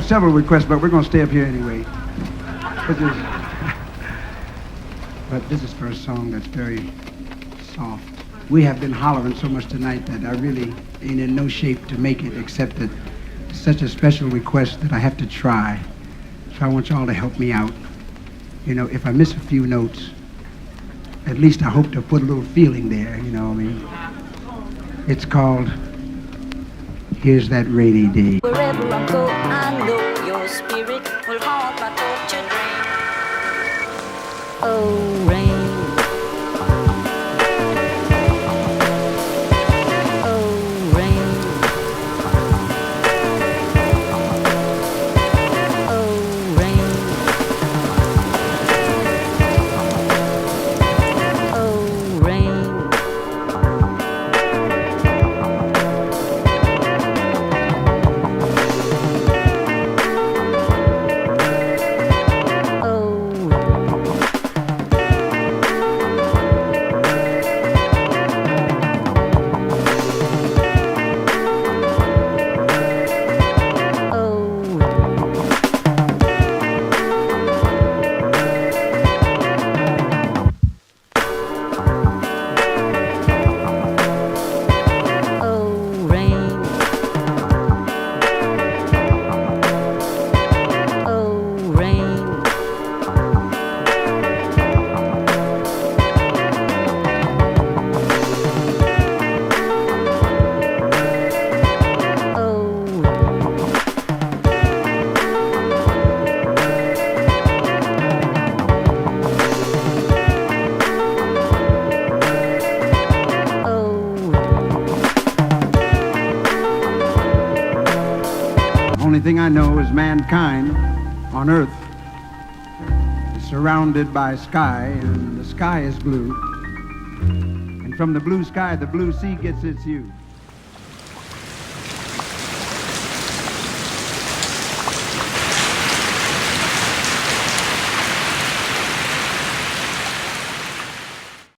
Several requests, but we're going to stay up here anyway. But this is for a song that's very soft. We have been hollering so much tonight that I really ain't in no shape to make it, except that it's such a special request that I have to try. So I want y'all to help me out. You know, if I miss a few notes, at least I hope to put a little feeling there, you know what I mean? It's called Here's That Rainy Day. Wherever I go, I know your spirit will haunt my tortured brain. Oh, rain. Oh, rain. Oh, rain. Oh, rain. Only thing I know is mankind on earth is surrounded by sky, and the sky is blue. And from the blue sky, the blue sea gets its hue.